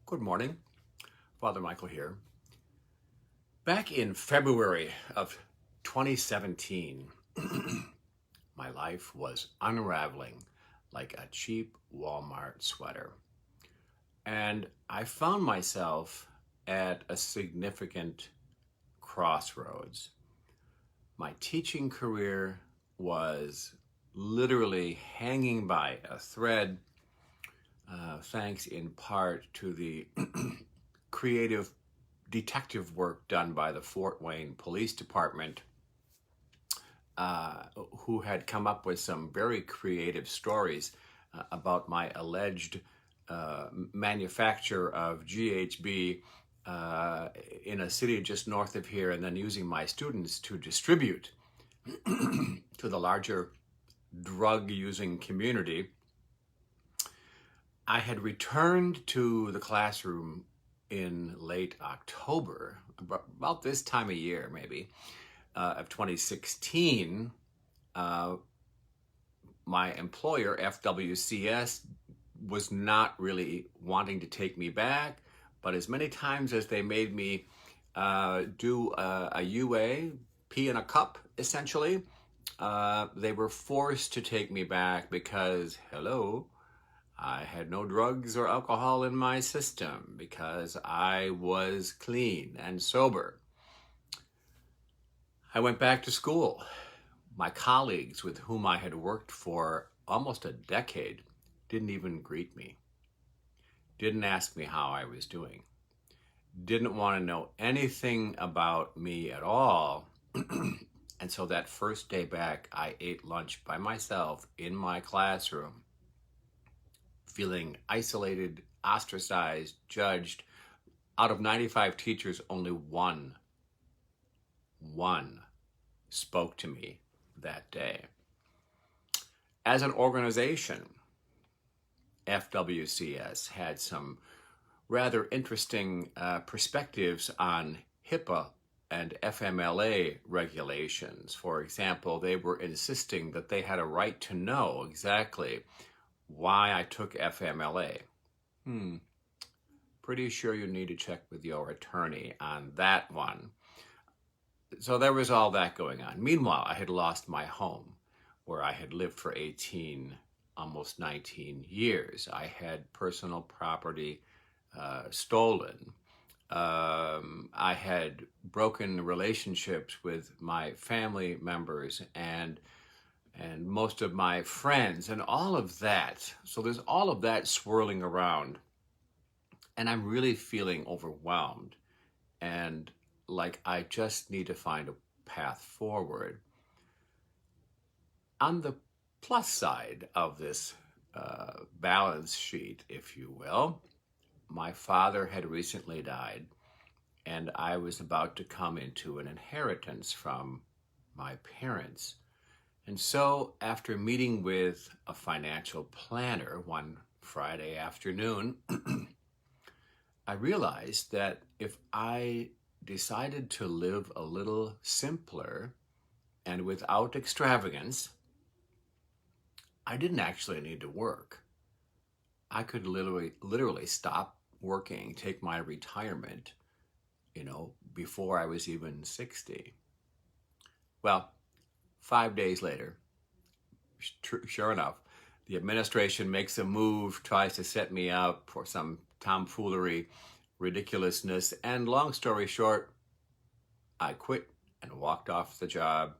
Good morning. Father Michael here. Back in February of 2017, my life was unraveling like a cheap Walmart sweater. And I found myself at a significant crossroads. My teaching career was literally hanging by a thread, thanks in part to the creative detective work done by the Fort Wayne Police Department, who had come up with some very creative stories about my alleged manufacture of GHB in a city just north of here, and then using my students to distribute to the larger drug-using community. I had returned to the classroom in late October, about this time of year maybe, of 2016. My employer, FWCS, was not really wanting to take me back, but as many times as they made me do a UA, pee in a cup, essentially, they were forced to take me back because, hello, I had no drugs or alcohol in my system because I was clean and sober. I went back to school. My colleagues with whom I had worked for almost a decade didn't even greet me, didn't ask me how I was doing, didn't want to know anything about me at all. And so that first day back, I ate lunch by myself in my classroom, feeling isolated, ostracized, judged. Out of 95 teachers, only one spoke to me that day. As an organization, FWCS had some rather interesting perspectives on HIPAA and FMLA regulations. For example, they were insisting that they had a right to know exactly why I took FMLA. Pretty sure you need to check with your attorney on that one. So there was all that going on. Meanwhile, I had lost my home where I had lived for 18, almost 19 years. I had personal property stolen. I had broken relationships with my family members and most of my friends and all of that. So there's all of that swirling around. And I'm really feeling overwhelmed and like I just need to find a path forward. On the plus side of this balance sheet, if you will, my father had recently died, and I was about to come into an inheritance from my parents. And so after meeting with a financial planner one Friday afternoon, I realized that if I decided to live a little simpler and without extravagance, I didn't actually need to work. I could literally stop working, take my retirement, before I was even 60. Well, 5 days later, sure enough, the administration makes a move, tries to set me up for some tomfoolery, ridiculousness, and long story short, I quit and walked off the job.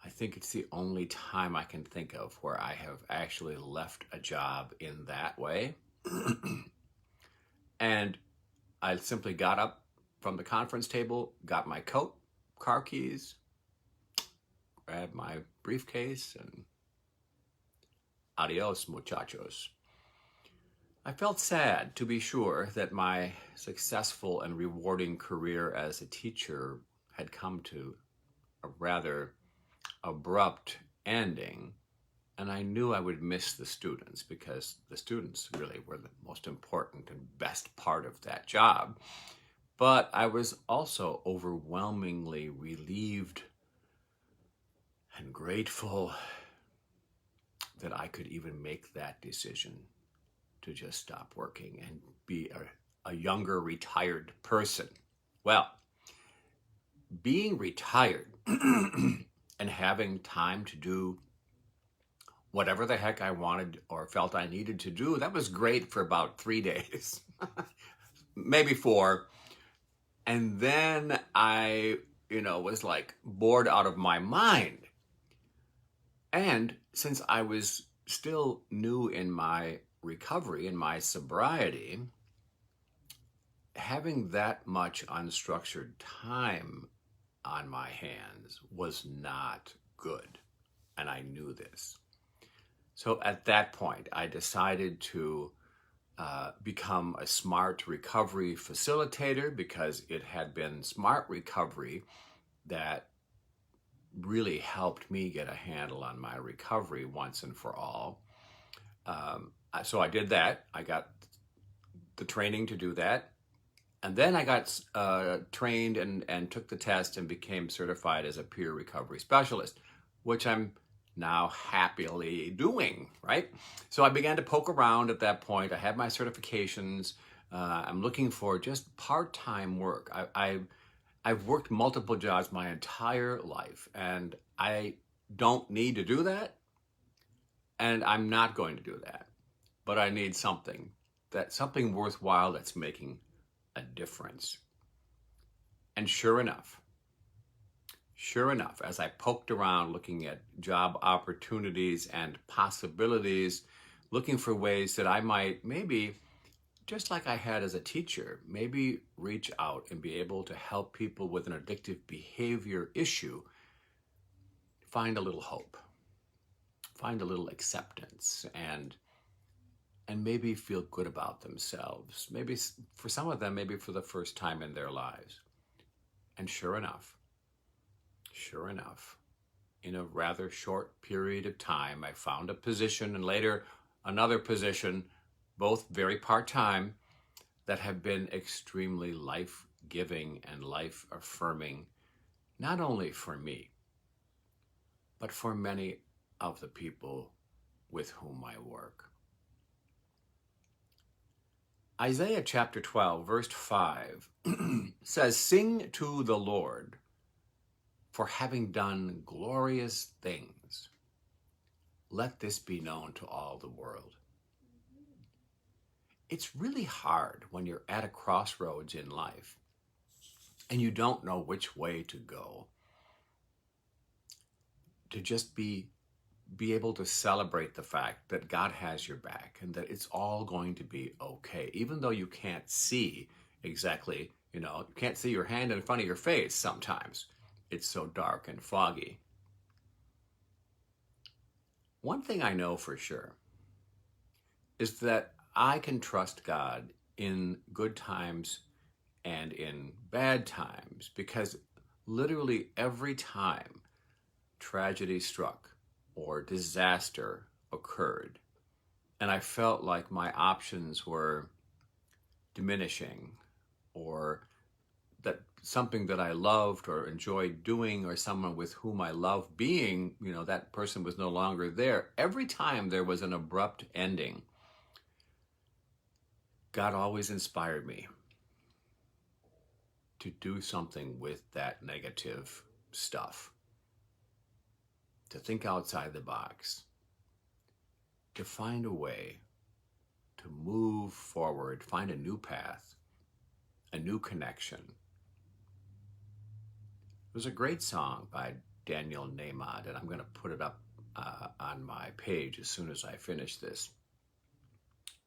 I think it's the only time I can think of where I have actually left a job in that way. And I simply got up from the conference table, got my coat, car keys, grabbed my briefcase, and adios, muchachos. I felt sad, to be sure, that my successful and rewarding career as a teacher had come to a rather abrupt ending, and I knew I would miss the students because the students really were the most important and best part of that job. But I was also overwhelmingly relieved and grateful that I could even make that decision to just stop working and be a younger retired person. Well, being retired and having time to do whatever the heck I wanted or felt I needed to do, that was great for about 3 days, maybe 4. And then I, was like bored out of my mind. And since I was still new in my recovery, in my sobriety, having that much unstructured time on my hands was not good. And I knew this. So at that point, I decided to become a smart recovery facilitator, because it had been smart recovery that really helped me get a handle on my recovery once and for all. So I did that. I got the training to do that. And then I got trained and took the test and became certified as a peer recovery specialist, which I'm now happily doing, right? So I began to poke around at that point. I had my certifications. I'm looking for just part-time work. I've worked multiple jobs my entire life, and I don't need to do that, and I'm not going to do that. But I need something worthwhile that's making a difference. And sure enough, as I poked around looking at job opportunities and possibilities, looking for ways that I might maybe, just like I had as a teacher, maybe reach out and be able to help people with an addictive behavior issue find a little hope, find a little acceptance, and maybe feel good about themselves. Maybe for some of them, maybe for the first time in their lives. And sure enough, in a rather short period of time, I found a position and later another position, both very part-time, that have been extremely life-giving and life-affirming, not only for me, but for many of the people with whom I work. Isaiah chapter 12, verse 5 says, "Sing to the Lord for having done glorious things. Let this be known to all the world." It's really hard when you're at a crossroads in life and you don't know which way to go, to just be able to celebrate the fact that God has your back and that it's all going to be okay, even though you can't see exactly, you can't see your hand in front of your face sometimes. It's so dark and foggy. One thing I know for sure is that I can trust God in good times and in bad times, because literally every time tragedy struck or disaster occurred, and I felt like my options were diminishing, or that something that I loved or enjoyed doing, or someone with whom I loved being, that person was no longer there. Every time there was an abrupt ending, God always inspired me to do something with that negative stuff, to think outside the box, to find a way to move forward, find a new path, a new connection. There's a great song by Daniel Nahmod, and I'm going to put it up on my page as soon as I finish this.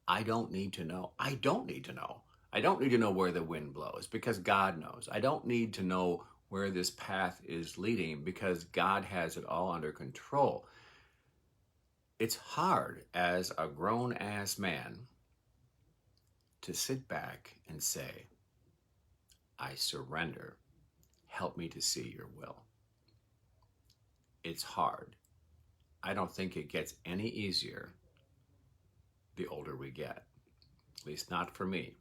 I don't need to know. I don't need to know. I don't need to know where the wind blows, because God knows. I don't need to know where this path is leading, because God has it all under control. It's hard as a grown-ass man to sit back and say, I surrender. Help me to see your will. It's hard. I don't think it gets any easier the older we get, at least not for me.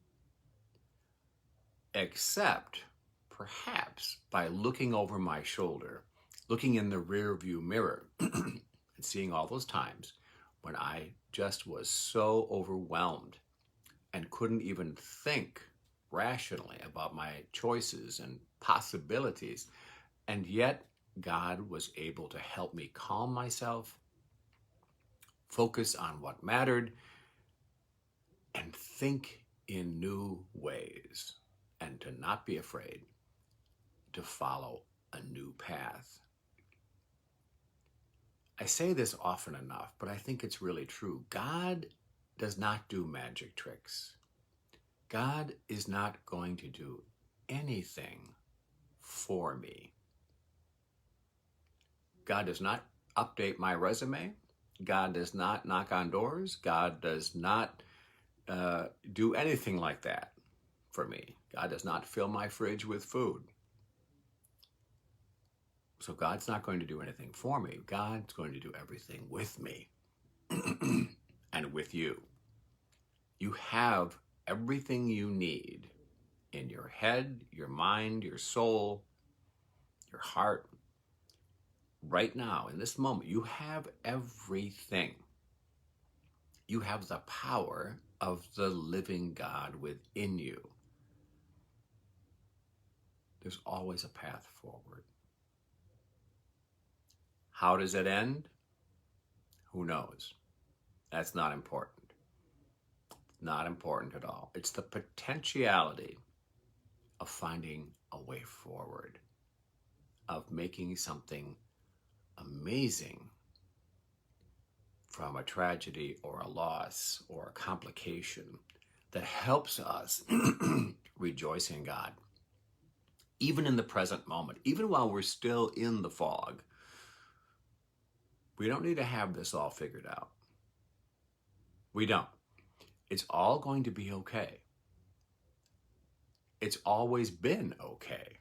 Except perhaps by looking over my shoulder, looking in the rear view mirror and seeing all those times when I just was so overwhelmed and couldn't even think rationally about my choices and possibilities. And yet, God was able to help me calm myself, focus on what mattered, and think in new ways, and to not be afraid to follow a new path. I say this often enough, but I think it's really true. God does not do magic tricks. God is not going to do anything for me. God does not update my resume. God does not knock on doors. God does not do anything like that for me. God does not fill my fridge with food. So God's not going to do anything for me. God's going to do everything with me and with you. You have everything you need in your head, your mind, your soul, your heart. Right now, in this moment, you have everything. You have the power of the living God within you. There's always a path forward. How does it end? Who knows? That's not important. Not important at all. It's the potentiality of finding a way forward, of making something amazing from a tragedy or a loss or a complication that helps us rejoice in God. Even in the present moment, even while we're still in the fog, we don't need to have this all figured out. We don't. It's all going to be okay. It's always been okay.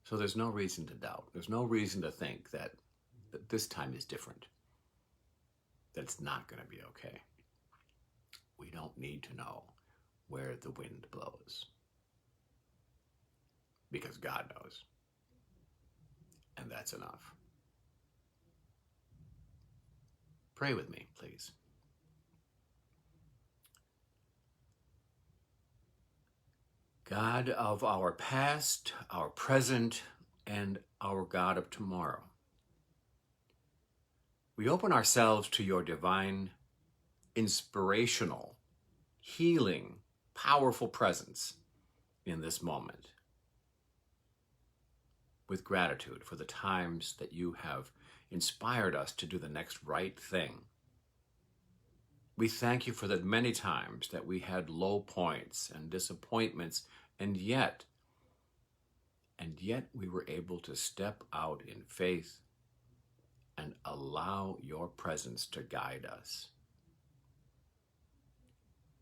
So there's no reason to doubt. There's no reason to think that this time is different, that it's not going to be okay. We don't need to know where the wind blows, because God knows. And that's enough. Pray with me, please. God of our past, our present, and our God of tomorrow, we open ourselves to your divine, inspirational, healing, powerful presence in this moment, with gratitude for the times that you have inspired us to do the next right thing. We thank you for the many times that we had low points and disappointments, and yet we were able to step out in faith and allow your presence to guide us.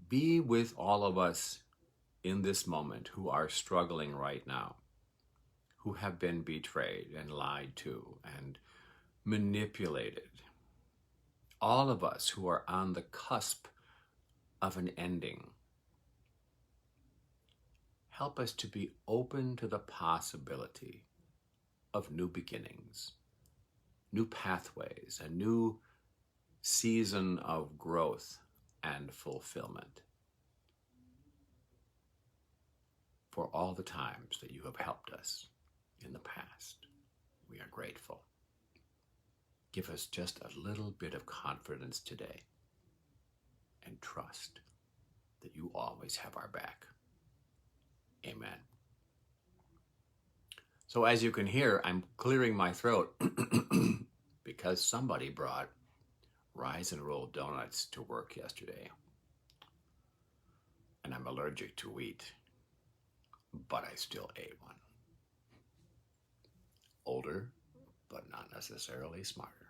Be with all of us in this moment who are struggling right now, who have been betrayed and lied to and manipulated. All of us who are on the cusp of an ending. Help us to be open to the possibility of new beginnings, new pathways, a new season of growth and fulfillment. For all the times that you have helped us in the past, we are grateful. Give us just a little bit of confidence today and trust that you always have our back. Amen. So as you can hear, I'm clearing my throat because somebody brought Rise and Roll donuts to work yesterday. And I'm allergic to wheat, but I still ate one. Older, but not necessarily smarter.